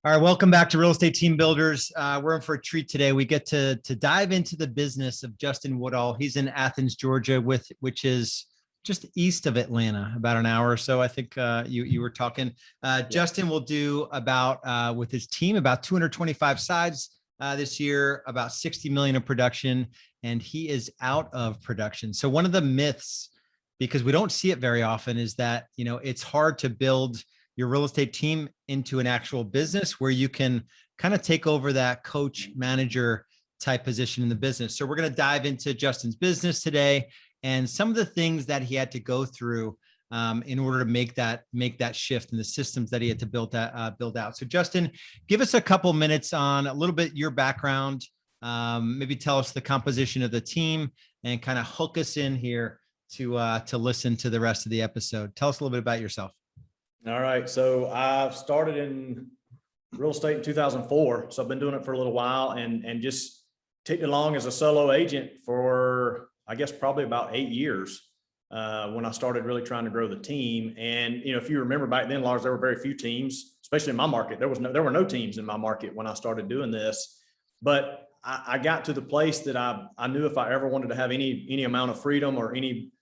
All right, welcome back to Real Estate Team Builders. We're in for a treat today. We get to dive into the business of Justin Woodall. He's in Athens, Georgia, which is just east of Atlanta, about an hour or so. I think you were talking. Justin will do about with his team about 225 sides this year, about 60 million of production, and he is out of production. So one of the myths, because we don't see it very often, is that it's hard to build your real estate team into an actual business where you can kind of take over that coach manager type position in the business. So we're going to dive into Justin's business today and some of the things that he had to go through in order to make that shift and the systems that he had to build out. So Justin, give us a couple minutes on a little bit your background, maybe tell us the composition of the team and kind of hook us in here to listen to the rest of the episode. Tell us a little bit about yourself. All right. So I started in real estate in 2004. So I've been doing it for a little while and just taking along as a solo agent for, I guess, probably about 8 years when I started really trying to grow the team. And, if you remember back then, Lars, there were very few teams, especially in my market. There were no teams in my market when I started doing this. But I got to the place that I knew if I ever wanted to have any amount of freedom or any,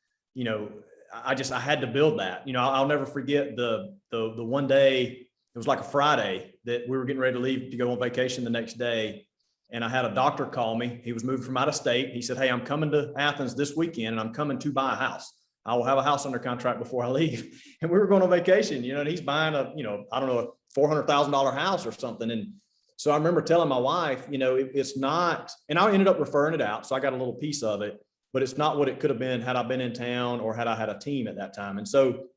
I had to build that. I'll never forget the one day, it was like a Friday that we were getting ready to leave to go on vacation the next day. And I had a doctor call me. He was moving from out of state. He said, "Hey, I'm coming to Athens this weekend and I'm coming to buy a house. I will have a house under contract before I leave." And we were going on vacation, and he's buying a $400,000 house or something. And so I remember telling my wife, it's not, and I ended up referring it out. So I got a little piece of it, but it's not what it could have been had I been in town or had I had a team at that time. And so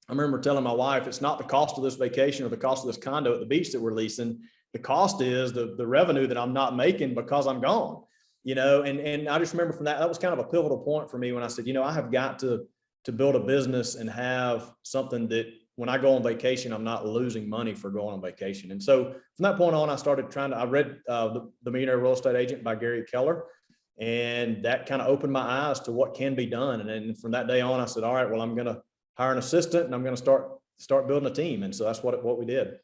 I remember telling my wife, it's not the cost of this vacation or the cost of this condo at the beach that we're leasing. The cost is the revenue that I'm not making because I'm gone, and I just remember from that was kind of a pivotal point for me when I said, I have got to build a business and have something that when I go on vacation, I'm not losing money for going on vacation. And so from that point on, I read The Millionaire Real Estate Agent by Gary Keller. And that kind of opened my eyes to what can be done. And then from that day on, I said, all right, well, I'm going to hire an assistant and I'm going to start building a team. And so that's what we did.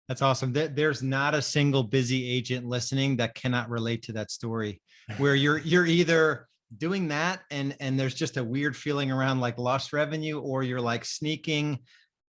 That's awesome. There's not a single busy agent listening that cannot relate to that story where you're either doing that and there's just a weird feeling around like lost revenue, or you're like sneaking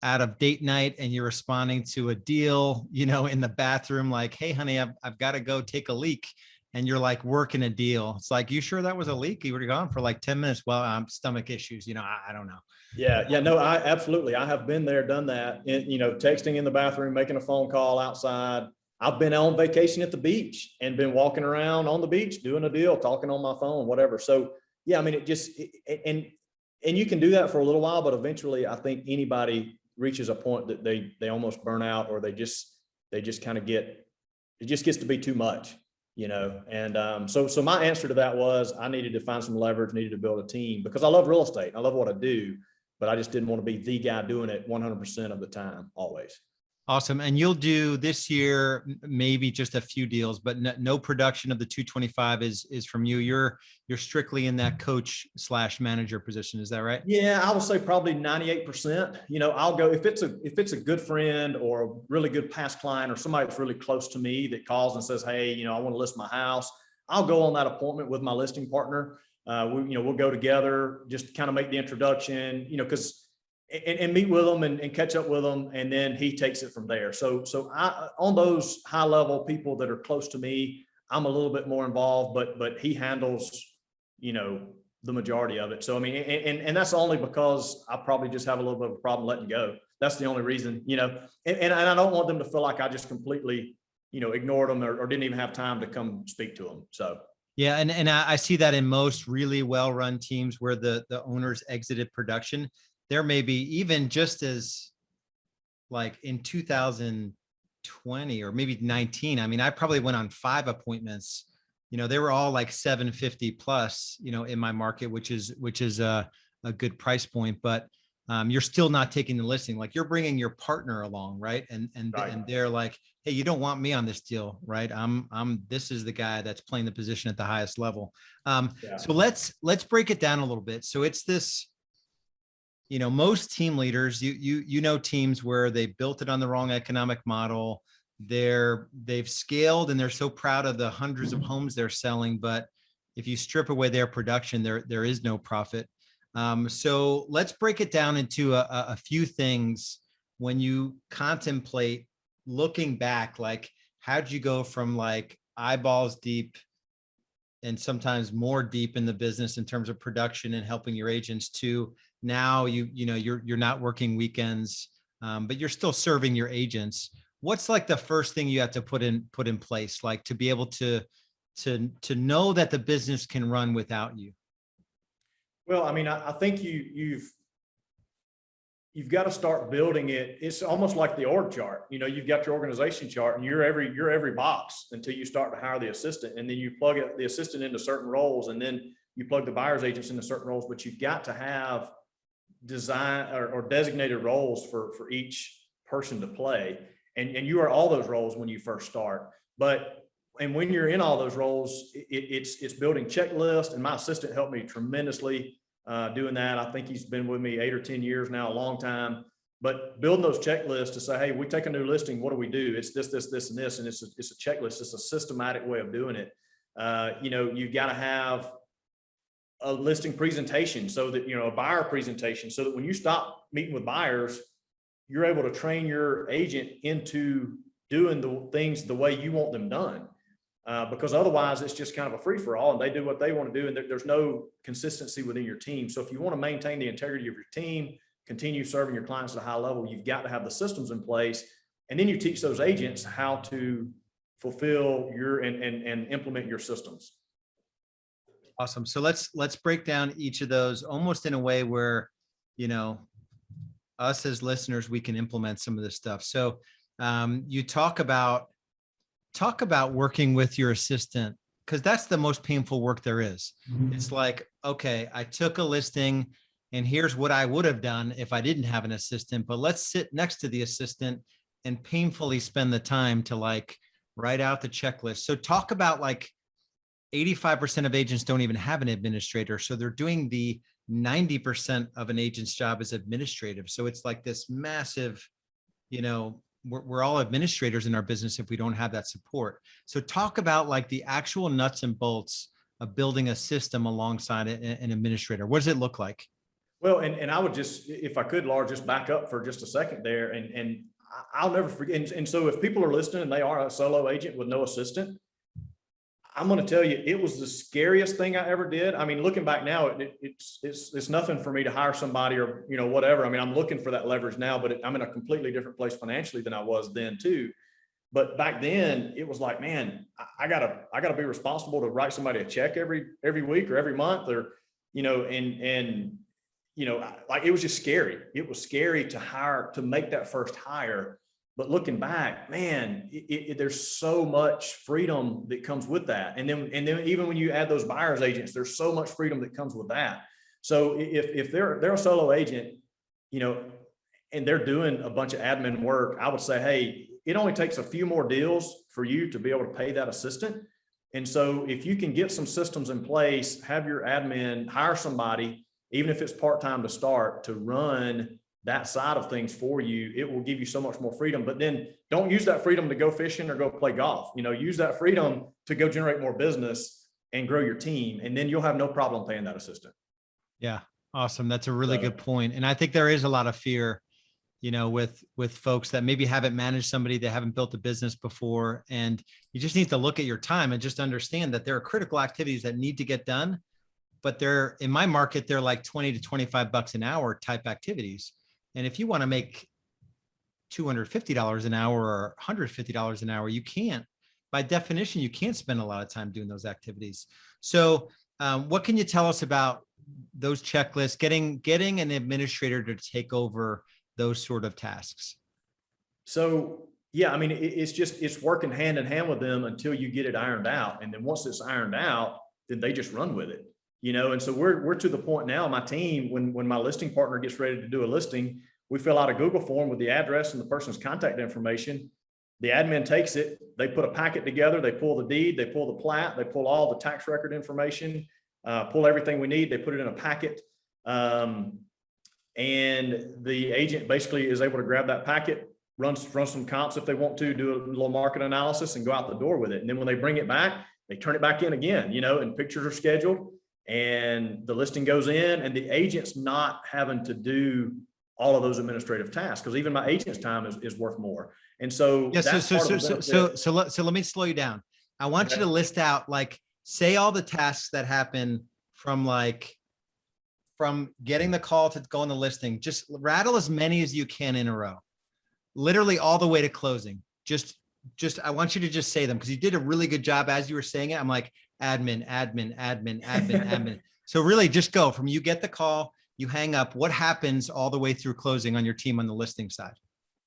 out of date night and you're responding to a deal, in the bathroom, like, "Hey honey, I've got to go take a leak." And you're like working a deal. It's like, "You sure that was a leak? You were gone for like 10 minutes. Well, stomach issues. I don't know." Yeah. No, I absolutely. I have been there, done that. And, texting in the bathroom, making a phone call outside. I've been on vacation at the beach and been walking around on the beach, doing a deal, talking on my phone, whatever. So yeah, I mean, and you can do that for a little while, but eventually I think anybody reaches a point that they almost burn out, or they just kind of it just gets to be too much. And so my answer to that was I needed to find some leverage, needed to build a team because I love real estate. I love what I do, but I just didn't want to be the guy doing it 100% of the time, always. Awesome. And you'll do this year, maybe just a few deals, but no production of the 225 is from you. You're strictly in that coach / manager position. Is that right? Yeah, I would say probably 98%. I'll go if it's a good friend or a really good past client or somebody that's really close to me that calls and says, "Hey, I want to list my house." I'll go on that appointment with my listing partner. We'll go together, just kind of make the introduction, because and meet with them and catch up with them. And then he takes it from there. So I, on those high level people that are close to me, I'm a little bit more involved, but he handles, the majority of it. So, I mean, and that's only because I probably just have a little bit of a problem letting go. That's the only reason, and I don't want them to feel like I just completely, ignored them or didn't even have time to come speak to them. So. Yeah. And I see that in most really well-run teams where the owners exited production. There may be even just as like in 2020 or maybe 19. I mean, I probably went on 5 appointments, they were all like 750 plus, in my market, which is a good price point, but you're still not taking the listing. Like you're bringing your partner along. Right. And they're like, "Hey, you don't want me on this deal. Right. This is the guy that's playing the position at the highest level." So let's break it down a little bit. So it's this, most team leaders, teams where they built it on the wrong economic model. they've scaled and they're so proud of the hundreds of homes they're selling. But if you strip away their production, there is no profit. So let's break it down into a few things. When you contemplate looking back, like how'd you go from like eyeballs deep and sometimes more deep in the business in terms of production and helping your agents to now you're not working weekends, but you're still serving your agents. What's like the first thing you have to put in place, like to be able to know that the business can run without you? Well, I mean, I think you've got to start building it. It's almost like the org chart. You've got your organization chart, and you're every box until you start to hire the assistant, and then you plug the assistant into certain roles, and then you plug the buyer's agents into certain roles. But you've got to have design or designated roles for each person to play, and you are all those roles when you first start. And when you're in all those roles, it's building checklists, and my assistant helped me tremendously doing that. I think he's been with me 8 or 10 years now, a long time. But building those checklists to say, hey, we take a new listing, what do we do? It's this, and this, and it's a checklist. It's a systematic way of doing it. You've got to have a listing presentation, so that, a buyer presentation, so that when you stop meeting with buyers, you're able to train your agent into doing the things the way you want them done. Because otherwise it's just kind of a free for all, and they do what they want to do, and there's no consistency within your team. So if you want to maintain the integrity of your team, continue serving your clients at a high level, you've got to have the systems in place. And then you teach those agents how to fulfill and implement your systems. Awesome. So let's break down each of those almost in a way where, us as listeners, we can implement some of this stuff. So you talk about working with your assistant, because that's the most painful work there is. Mm-hmm. It's like, okay, I took a listing and here's what I would have done if I didn't have an assistant, but let's sit next to the assistant and painfully spend the time to like write out the checklist. So talk about, like, 85% of agents don't even have an administrator. So they're doing the 90% of an agent's job as administrative. So it's like this massive, we're all administrators in our business if we don't have that support. So talk about like the actual nuts and bolts of building a system alongside an administrator. What does it look like? Well, and I would just, if I could, Lars, just back up for just a second there. And I'll never forget. And so if people are listening and they are a solo agent with no assistant, I'm going to tell you, it was the scariest thing I ever did. I mean, looking back now, it's nothing for me to hire somebody or, whatever. I mean, I'm looking for that leverage now, but I'm in a completely different place financially than I was then too. But back then it was like, man, I gotta be responsible to write somebody a check every week or every month, or, like, it was just scary. It was scary to make that first hire. But looking back, man, there's so much freedom that comes with that. And then even when you add those buyer's agents, there's so much freedom that comes with that. So if they're a solo agent, and they're doing a bunch of admin work, I would say, hey, it only takes a few more deals for you to be able to pay that assistant. And so if you can get some systems in place, have your admin hire somebody, even if it's part-time to start, to run that side of things for you, it will give you so much more freedom. But then don't use that freedom to go fishing or go play golf. Use that freedom to go generate more business and grow your team. And then you'll have no problem paying that assistant. Yeah. Awesome. That's a really good point. And I think there is a lot of fear, with folks that maybe haven't managed somebody, they haven't built a business before. And you just need to look at your time and just understand that there are critical activities that need to get done, but they're, in my market, they're like 20 to $25 an hour type activities. And if you want to make $250 an hour or $150 an hour, you can't, by definition, you can't spend a lot of time doing those activities. So what can you tell us about those checklists, getting an administrator to take over those sort of tasks? So, yeah, I mean, it's working hand in hand with them until you get it ironed out. And then once it's ironed out, then they just run with it. And so we're to the point now, my team, when my listing partner gets ready to do a listing, we fill out a Google form with the address and the person's contact information. The admin takes it, they put a packet together, they pull the deed, they pull the plat, they pull all the tax record information, pull everything we need, they put it in a packet. And the agent basically is able to grab that packet run some comps if they want to, do a little market analysis and go out the door with it. And then when they bring it back, they turn it back in again, and pictures are scheduled and the listing goes in, and the agent's not having to do all of those administrative tasks, because even my agent's time is worth more. And so Yeah. that's part of the benefit. So let me slow you down. I want you Okay. to list out, like, say all the tasks that happen from getting the call to go on the listing. Just rattle as many as you can in a row, literally all the way to closing. I want you to just say them, because you did a really good job as you were saying it. I'm like, admin, admin, admin, admin, admin. So really just go from, you get the call, you hang up, what happens all the way through closing on your team on the listing side?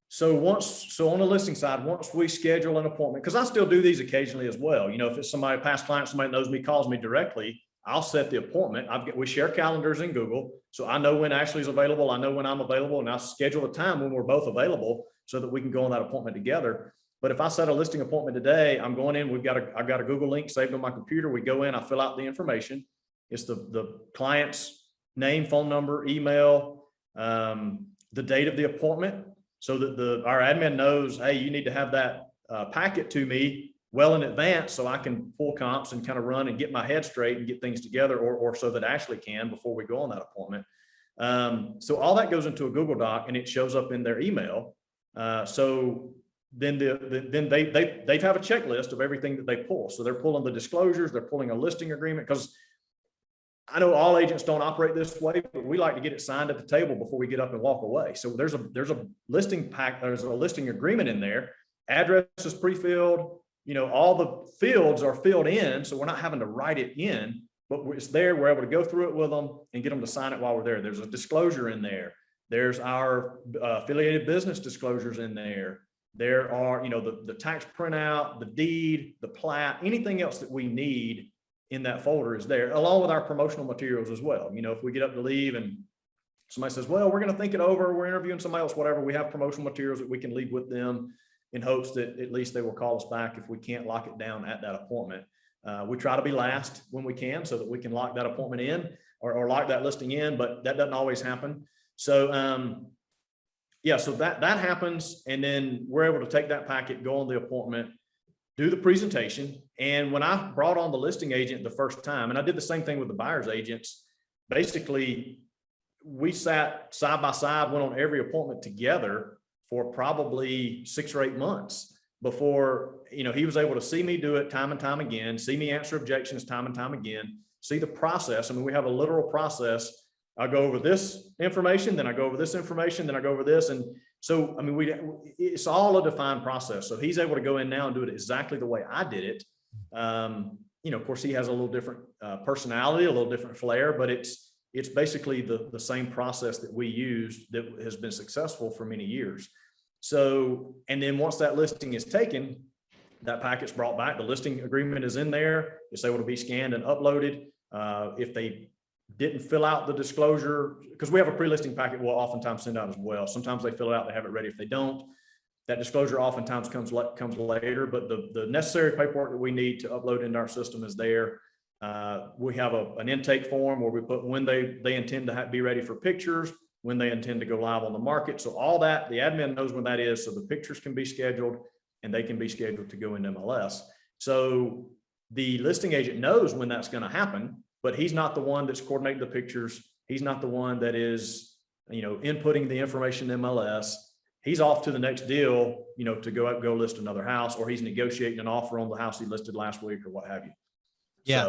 So on the listing side, once we schedule an appointment, because I still do these occasionally as well. If it's somebody, past client, somebody knows me, calls me directly, I'll set the appointment. We share calendars in Google. So I know when Ashley's available. I know when I'm available, and I'll schedule a time when we're both available so that we can go on that appointment together. But if I set a listing appointment today, I'm going in, I've got a Google link saved on my computer. We go in, I fill out the information. It's the client's name, phone number, email, the date of the appointment, so that our admin knows, hey, you need to have that packet to me well in advance so I can pull comps and kind of run and get my head straight and get things together, or so that Ashley can before we go on that appointment. So all that goes into a Google Doc and it shows up in their email. So then they have a checklist of everything that they pull. So they're pulling the disclosures, they're pulling a listing agreement, because I know all agents don't operate this way, but we like to get it signed at the table before we get up and walk away. So there's a listing pack, there's a listing agreement in there. Address is pre-filled, all the fields are filled in, so we're not having to write it in, but it's there. We're able to go through it with them and get them to sign it while we're there. There's a disclosure in there. There's our affiliated business disclosures in there. There are, the tax printout, the deed, the plat, anything else that we need in that folder is there, along with our promotional materials as well. If we get up to leave and somebody says, well, we're going to think it over, we're interviewing somebody else, whatever, we have promotional materials that we can leave with them in hopes that at least they will call us back if we can't lock it down at that appointment. We try to be last when we can so that we can lock that appointment in or lock that listing in, but that doesn't always happen. So, yeah, so that happens. And then we're able to take that packet, go on the appointment, do the presentation. And when I brought on the listing agent the first time, and I did the same thing with the buyer's agents, basically we sat side by side, went on every appointment together for probably 6 or 8 months before, he was able to see me do it time and time again, see me answer objections time and time again, see the process. I mean, we have a literal process. I go over this information, then I go over this information, then I go over this. And so, I mean, it's all a defined process. So he's able to go in now and do it exactly the way I did it. Of course, he has a little different personality, a little different flair, but it's basically the same process that we used that has been successful for many years. So, and then once that listing is taken, that packet's brought back, the listing agreement is in there, it's able to be scanned and uploaded. If they didn't fill out the disclosure, because we have a pre-listing packet we'll oftentimes send out as well. Sometimes they fill it out, they have it ready. If they don't, that disclosure oftentimes comes later, but the necessary paperwork that we need to upload into our system is there. We have an intake form where we put when they intend to be ready for pictures, when they intend to go live on the market. So all that, the admin knows when that is, so the pictures can be scheduled and they can be scheduled to go into MLS. So the listing agent knows when that's going to happen, but he's not the one that's coordinating the pictures. He's not the one that is, inputting the information in MLS. He's off to the next deal, to go list another house, or he's negotiating an offer on the house he listed last week or what have you. Yeah.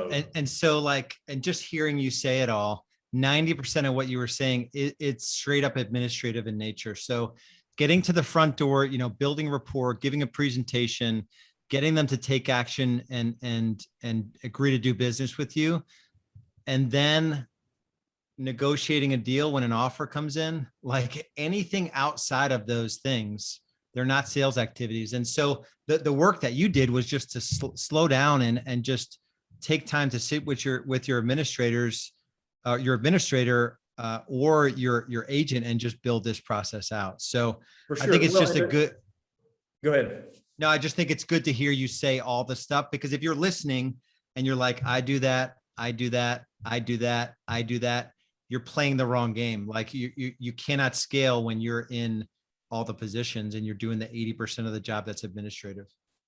So, and just hearing you say it all, 90% of what you were saying, it's straight up administrative in nature. So getting to the front door, building rapport, giving a presentation, getting them to take action and agree to do business with you, and then negotiating a deal when an offer comes in, like anything outside of those things, they're not sales activities. And so the work that you did was just to slow down and just take time to sit with your administrators, your administrator or your agent, and just build this process out. So for sure. I think it's just a good. Go ahead. No, I just think it's good to hear you say all the stuff, because if you're listening and you're like, I do that, I do that, I do that, I do that, you're playing the wrong game. Like you cannot scale when you're in all the positions and you're doing the 80% of the job that's administrative.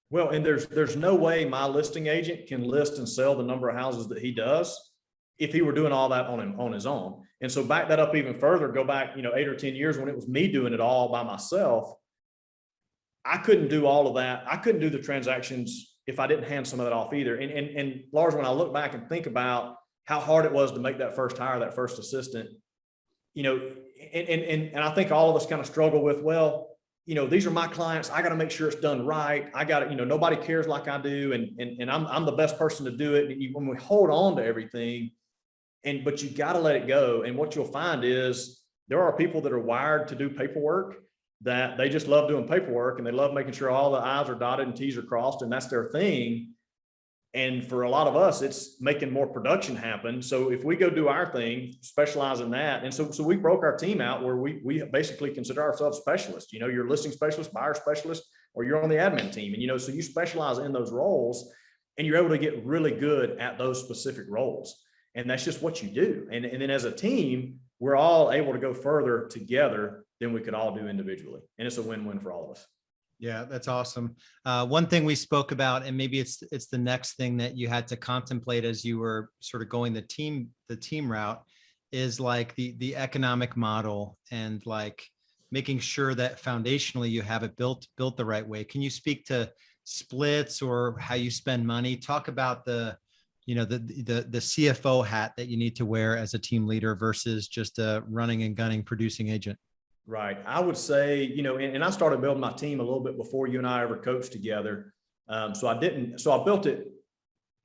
Well, and there's no way my listing agent can list and sell the number of houses that he does if he were doing all that on his own. And so back that up even further, go back, 8 or 10 years when it was me doing it all by myself. I couldn't do all of that. I couldn't do the transactions if I didn't hand some of that off either. And Lars, when I look back and think about how hard it was to make that first hire, that first assistant, and I think all of us kind of struggle with, well, these are my clients. I got to make sure it's done right. I got to, nobody cares like I do. And I'm the best person to do it. And when we hold on to everything, but you got to let it go. And what you'll find is there are people that are wired to do paperwork, that they just love doing paperwork and they love making sure all the I's are dotted and T's are crossed, and that's their thing. And for a lot of us, it's making more production happen. So if we go do our thing, specialize in that. And so we broke our team out where we basically consider ourselves specialists. You're listing specialist, buyer specialist, or you're on the admin team. And, so you specialize in those roles and you're able to get really good at those specific roles. And that's just what you do. And then as a team, we're all able to go further together than we could all do individually. And it's a win-win for all of us. Yeah, that's awesome. One thing we spoke about, and maybe it's the next thing that you had to contemplate as you were sort of going the team route, is like the economic model and like making sure that foundationally you have it built the right way. Can you speak to splits or how you spend money? Talk about the CFO hat that you need to wear as a team leader versus just a running and gunning producing agent. Right. I would say, and I started building my team a little bit before you and I ever coached together. So I built it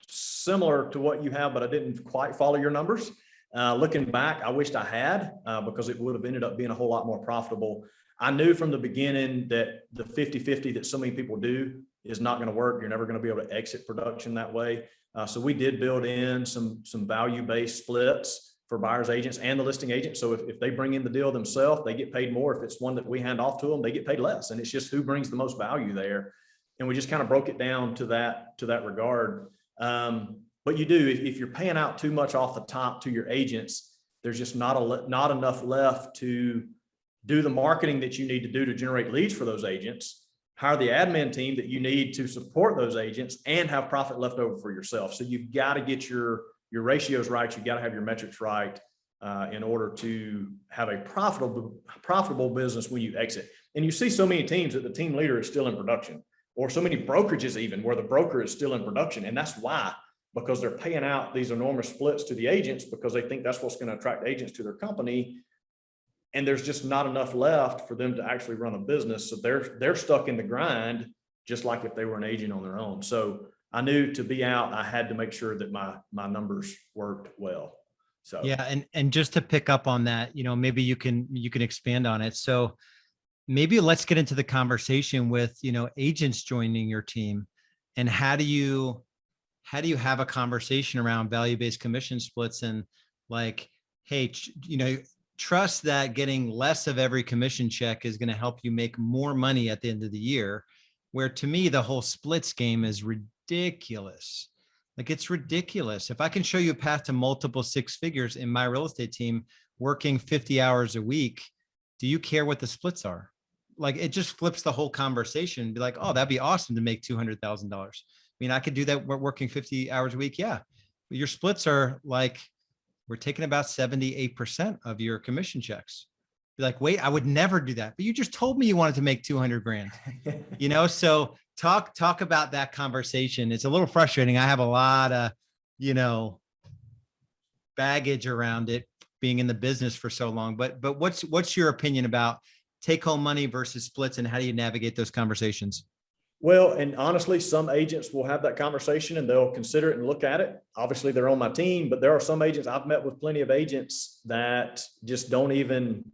similar to what you have, but I didn't quite follow your numbers. Looking back, I wished I had, because it would have ended up being a whole lot more profitable. I knew from the beginning that the 50-50 that so many people do is not going to work. You're never going to be able to exit production that way. So we did build in some value-based splits for buyers agents and the listing agent. So if they bring in the deal themselves, they get paid more. If it's one that we hand off to them, they get paid less. And it's just who brings the most value there. And we just kind of broke it down to that regard. But you do, if you're paying out too much off the top to your agents, there's just not enough left to do the marketing that you need to do to generate leads for those agents, hire the admin team that you need to support those agents, and have profit left over for yourself. So you've got to get your ratios right. You got to have your metrics right in order to have a profitable business when you exit. And you see so many teams that the team leader is still in production, or so many brokerages even where the broker is still in production. And that's why, because they're paying out these enormous splits to the agents because they think that's what's going to attract agents to their company. And there's just not enough left for them to actually run a business. So they're stuck in the grind, just like if they were an agent on their own. So I knew to be out, I had to make sure that my numbers worked well. So yeah, and just to pick up on that, maybe you can expand on it. So maybe let's get into the conversation with agents joining your team, and how do you have a conversation around value-based commission splits and like, hey, trust that getting less of every commission check is going to help you make more money at the end of the year. Where to me, the whole splits game is ridiculous. Like, it's ridiculous. If I can show you a path to multiple six figures in my real estate team working 50 hours a week, do you care what the splits are? Like, it just flips the whole conversation. Be like, oh, that'd be awesome to make $200,000. I mean, I could do that working 50 hours a week. Yeah. But your splits are like, we're taking about 78% of your commission checks. Be like, wait, I would never do that. But you just told me you wanted to make 200 grand, so talk about that conversation. It's a little frustrating. I have a lot of, baggage around it being in the business for so long, but what's your opinion about take home money versus splits, and how do you navigate those conversations? Well, and honestly, some agents will have that conversation and they'll consider it and look at it. Obviously they're on my team, but there are some agents, I've met with plenty of agents that just don't even,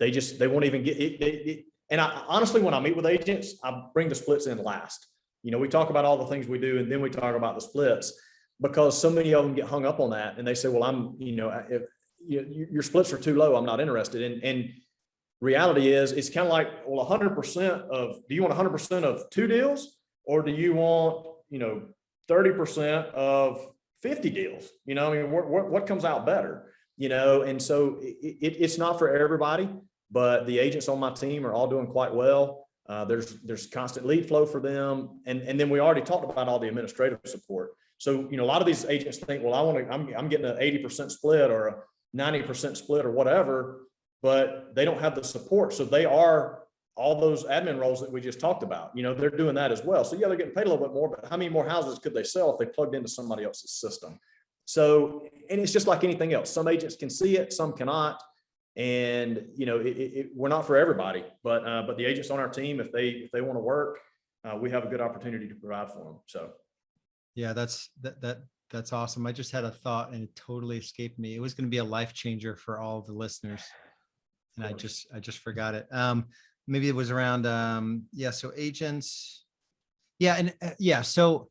they won't even get it. And I honestly, when I meet with agents, I bring the splits in last. We talk about all the things we do and then we talk about the splits, because so many of them get hung up on that and they say, well, if your splits are too low, I'm not interested. And reality is, it's kind of like, well, 100% of, do you want 100% of 2 deals, or do you want, 30% of 50 deals? What comes out better? And so it's not for everybody, but the agents on my team are all doing quite well. There's constant lead flow for them. And then we already talked about all the administrative support. So, a lot of these agents think, well, I'm getting an 80% split or a 90% split or whatever, but they don't have the support. So they are all those admin roles that we just talked about, they're doing that as well. So yeah, they're getting paid a little bit more, but how many more houses could they sell if they plugged into somebody else's system? So, and it's just like anything else. Some agents can see it, some cannot. And, we're not for everybody, but the agents on our team, if they want to work, we have a good opportunity to provide for them. So. Yeah, that's awesome. I just had a thought and it totally escaped me. It was going to be a life changer for all the listeners. And I just forgot it. Maybe it was around, so agents. Yeah. And so,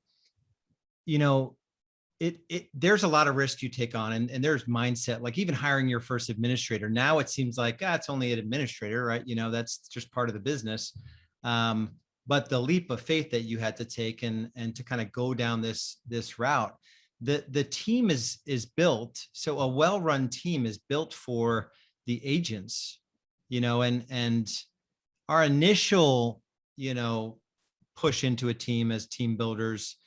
there's a lot of risk you take on and there's mindset, like even hiring your first administrator. Now it seems like, it's only an administrator, right? That's just part of the business. But the leap of faith that you had to take and to kind of go down this route, the team is built. So a well-run team is built for the agents, and our initial, push into a team as team builders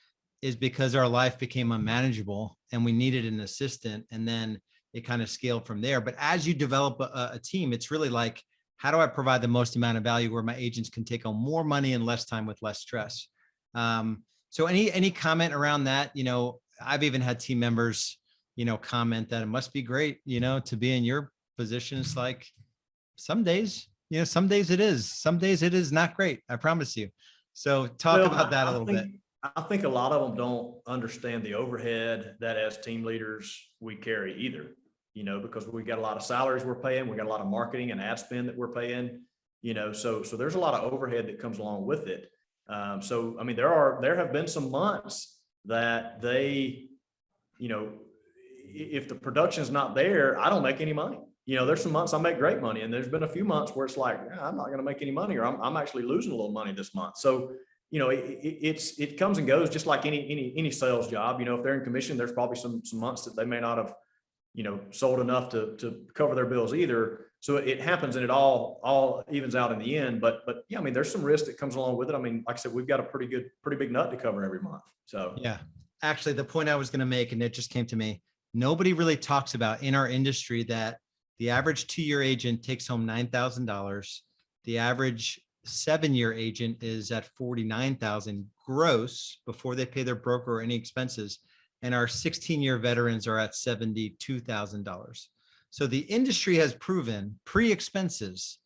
is because our life became unmanageable and we needed an assistant, and then it kind of scaled from there. But as you develop a team, it's really like, how do I provide the most amount of value where my agents can take on more money and less time with less stress? So any comment around that? I've even had team members, comment that it must be great, to be in your position. It's like some days it is, some days it is not great. I promise you. So talk about that a little bit. I think a lot of them don't understand the overhead that as team leaders we carry either, because we got a lot of salaries we're paying, we got a lot of marketing and ad spend that we're paying, so there's a lot of overhead that comes along with it. So, I mean, there have been some months that they, if the production is not there, I don't make any money. There's some months I make great money, and there's been a few months where it's like, I'm not going to make any money, or I'm actually losing a little money this month. So, it comes and goes just like any sales job. If they're in commission, there's probably some months that they may not have, sold enough to cover their bills either. So it happens and it all evens out in the end. But yeah, I mean, there's some risk that comes along with it. I mean, like I said, we've got a pretty big nut to cover every month. So yeah, actually the point I was going to make, and it just came to me, nobody really talks about in our industry that the average 2-year agent takes home $9,000. The average 7-year agent is at $49,000 gross before they pay their broker or any expenses. And our 16-year veterans are at $72,000. So the industry has proven pre-expenses,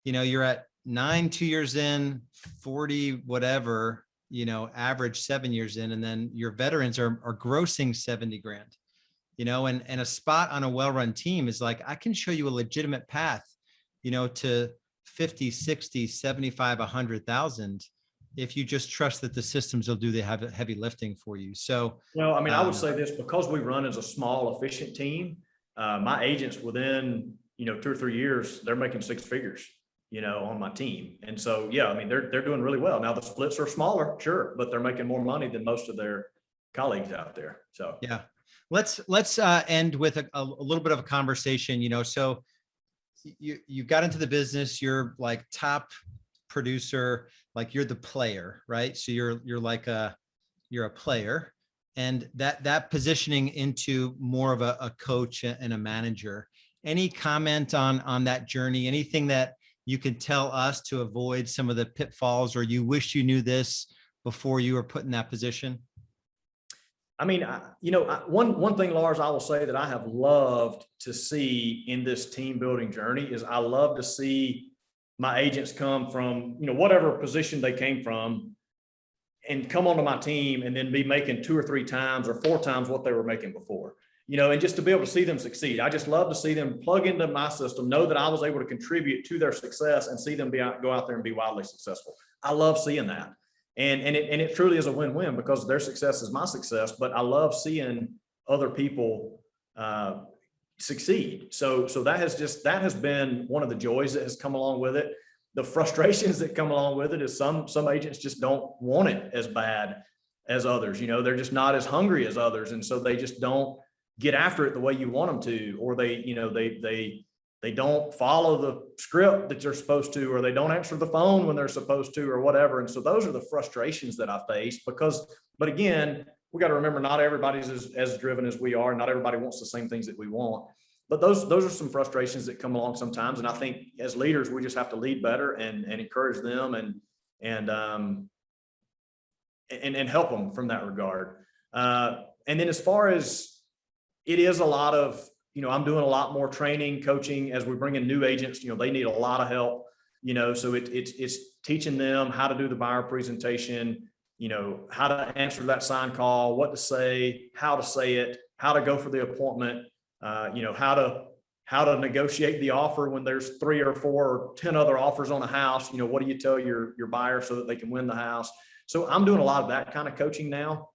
you're at 2 years in, 40, whatever, average 7 years in, and then your veterans are grossing 70 grand, and a spot on a well-run team is like, I can show you a legitimate path, to 50, 60, 75, 100,000 if you just trust that the systems will do the heavy lifting for you. So, I mean, I would say this, because we run as a small, efficient team, my agents within, 2 or 3 years, they're making 6 figures, on my team. And so, yeah, I mean, they're doing really well. Now the splits are smaller, sure, but they're making more money than most of their colleagues out there. So, yeah, let's end with a little bit of a conversation, so you got into the business, you're like top producer, like you're the player, right? So you're a player, and that positioning into more of a coach and a manager. Any comment on that journey? Anything that you can tell us to avoid some of the pitfalls, or you wish you knew this before you were put in that position? I mean, one thing, Lars, I will say that I have loved to see in this team building journey is I love to see my agents come from, whatever position they came from, and come onto my team and then be making 2 or 3 times or 4 times what they were making before, and just to be able to see them succeed. I just love to see them plug into my system, know that I was able to contribute to their success, and see them go out there and be wildly successful. I love seeing that. And it truly is a win-win, because their success is my success, but I love seeing other people succeed. So that has been one of the joys that has come along with it. The frustrations that come along with it is some agents just don't want it as bad as others. They're just not as hungry as others. And so they just don't get after it the way you want them to, or they they don't follow the script that they're supposed to, or they don't answer the phone when they're supposed to, or whatever. And so those are the frustrations that I face but again, we got to remember, not everybody's as driven as we are. Not everybody wants the same things that we want. But those are some frustrations that come along sometimes. And I think as leaders, we just have to lead better and encourage them and help them from that regard. And then as far as it is a lot of, I'm doing a lot more training, coaching as we bring in new agents. They need a lot of help, so it's teaching them how to do the buyer presentation, how to answer that sign call, what to say, how to say it, how to go for the appointment, how to negotiate the offer when there's 3 or 4 or 10 other offers on a house. What do you tell your buyer so that they can win the house? So I'm doing a lot of that kind of coaching now.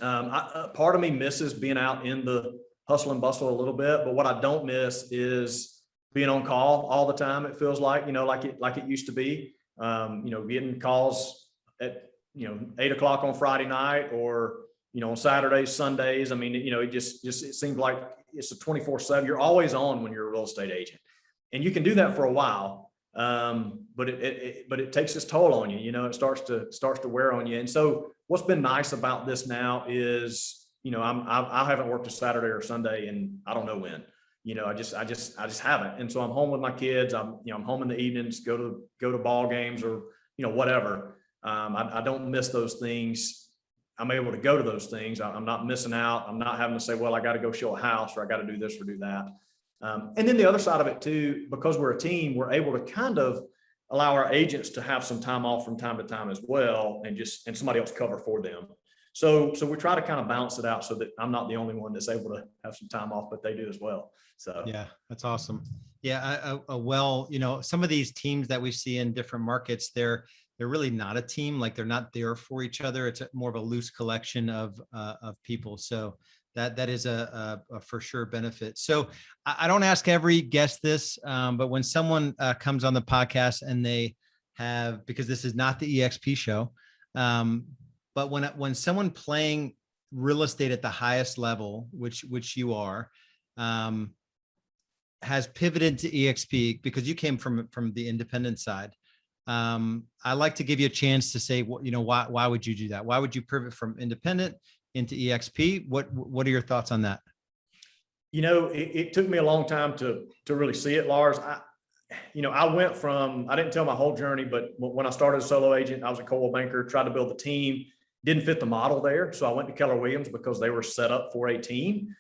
Part of me misses being out in the hustle and bustle a little bit, but what I don't miss is being on call all the time. It feels like, like it used to be, getting calls at, 8 o'clock on Friday night or, on Saturdays, Sundays. I mean, it seems like it's a 24/7. You're always on when you're a real estate agent, and you can do that for a while. But it takes its toll on you. It starts to wear on you. And so what's been nice about this now is, I haven't worked a Saturday or Sunday and I don't know when. I just haven't. And so I'm home with my kids. I'm home in the evenings, go to ball games or whatever. I don't miss those things. I'm able to go to those things. I'm not missing out. I'm not having to say, well, I got to go show a house, or I got to do this or do that. And then the other side of it too, because we're a team, we're able to kind of allow our agents to have some time off from time to time as well, and somebody else cover for them. So we try to kind of balance it out so that I'm not the only one that's able to have some time off, but they do as well. So yeah, that's awesome. Yeah, some of these teams that we see in different markets, they're really not a team. Like, they're not there for each other. It's more of a loose collection of people. So that is a for sure benefit. So I don't ask every guest this, but when someone comes on the podcast and they have, because this is not the EXP show, but when someone playing real estate at the highest level, which you are, has pivoted to EXP because you came from the independent side. I like to give you a chance to say, why would you do that? Why would you pivot from independent into EXP? What are your thoughts on that? It took me a long time to really see it, Lars. I went from, I didn't tell my whole journey, but when I started as a solo agent, I was a Coldwell banker, tried to build a team, didn't fit the model there. So I went to Keller Williams because they were set up for a team.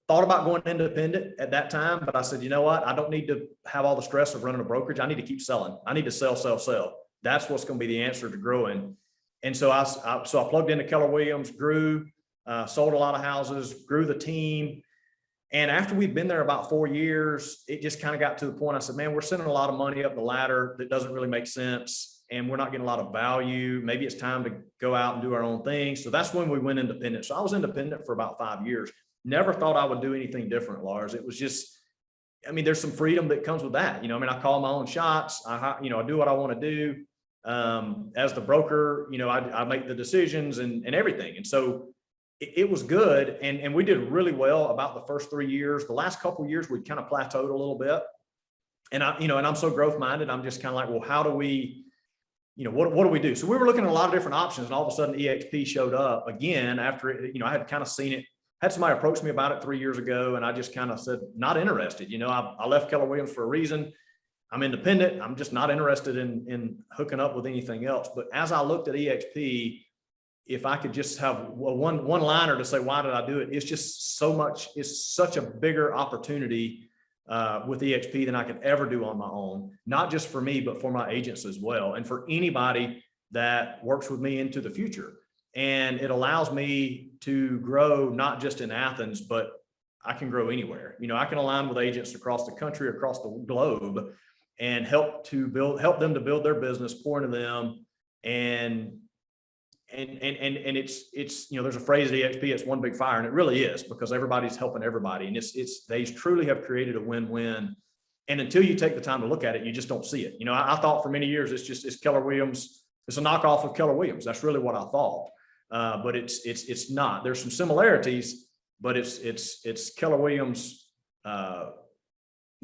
Thought about going independent at that time, but I said, you know what? I don't need to have all the stress of running a brokerage. I need to keep selling. I need to sell. That's what's going to be the answer to growing. And so I plugged into Keller Williams, grew, sold a lot of houses, grew the team. And after we'd been there about 4 years, it just kind of got to the point. I said, man, we're sending a lot of money up the ladder that doesn't really make sense, and we're not getting a lot of value. Maybe it's time to go out and do our own thing. So that's when we went independent. So I was independent for about 5 years. Never thought I would do anything different, Lars. It was just, there's some freedom that comes with that. I call my own shots. I do what I want to do. As the broker, I make the decisions and everything. And so it was good. And we did really well about the first 3 years. The last couple of years, we kind of plateaued a little bit. And I'm so growth minded. I'm just kind of like, well, how do we, what do we do? So we were looking at a lot of different options, and all of a sudden EXP showed up again after it, I had kind of seen it. Had somebody approach me about it 3 years ago, and I just kind of said, not interested. I left Keller Williams for a reason. I'm independent. I'm just not interested in hooking up with anything else. But as I looked at EXP, if I could just have one liner to say, why did I do it? It's just so much, it's such a bigger opportunity with EXP than I could ever do on my own, not just for me, but for my agents as well. And for anybody that works with me into the future. And it allows me to grow, not just in Athens, but I can grow anywhere. I can align with agents across the country, across the globe, and help them to build their business, pour into them. And it's there's a phrase at EXP, it's one big fire, and it really is, because everybody's helping everybody. And they truly have created a win-win. And until you take the time to look at it, you just don't see it. I thought for many years, it's Keller Williams. It's a knockoff of Keller Williams. That's really what I thought. But it's not. There's some similarities, but it's Keller Williams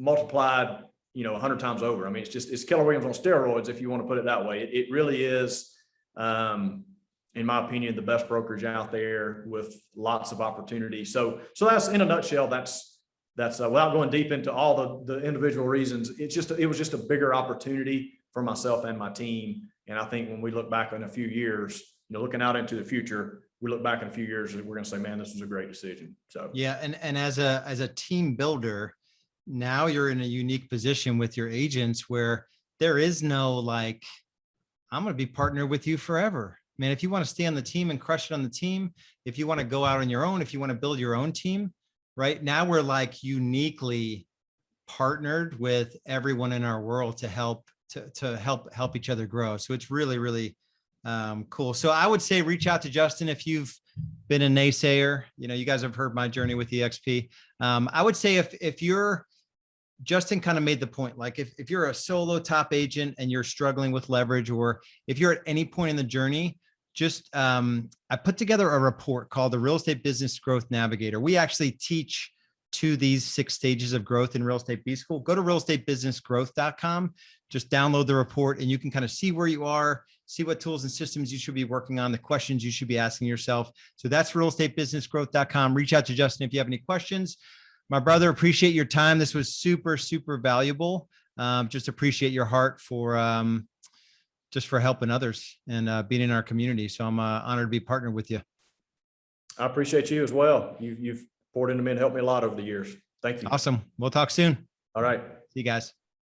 multiplied, 100 times over. I mean, it's Keller Williams on steroids, if you want to put it that way. It really is, in my opinion, the best brokerage out there with lots of opportunity. So that's, in a nutshell, that's without going deep into all the individual reasons. It was just a bigger opportunity for myself and my team. And I think when we look back in a few years, looking out into the future, we look back in a few years and we're going to say, man, this was a great decision. So yeah, and as a team builder, now you're in a unique position with your agents where there is no like, I'm going to be partnered with you forever. Man, if you want to stay on the team and crush it on the team, if you want to go out on your own, if you want to build your own team, right now we're like uniquely partnered with everyone in our world to help each other grow. So it's really, really cool. So I would say reach out to Justin if you've been a naysayer. You guys have heard my journey with EXP. I would say if you're, Justin kind of made the point, like if you're a solo top agent and you're struggling with leverage, or if you're at any point in the journey, just I put together a report called the Real Estate Business Growth Navigator. We actually teach to these 6 stages of growth in real estate B school. Go to realestatebusinessgrowth.com, just download the report, and you can kind of see where you are, see what tools and systems you should be working on, the questions you should be asking yourself. So that's realestatebusinessgrowth.com. Reach out to Justin if you have any questions. My brother, appreciate your time. This was super, super valuable. Just appreciate your heart for just for helping others and being in our community. So I'm honored to be partnered with you. I appreciate you as well. You've poured into me and helped me a lot over the years. Thank you. Awesome. We'll talk soon. All right. See you guys.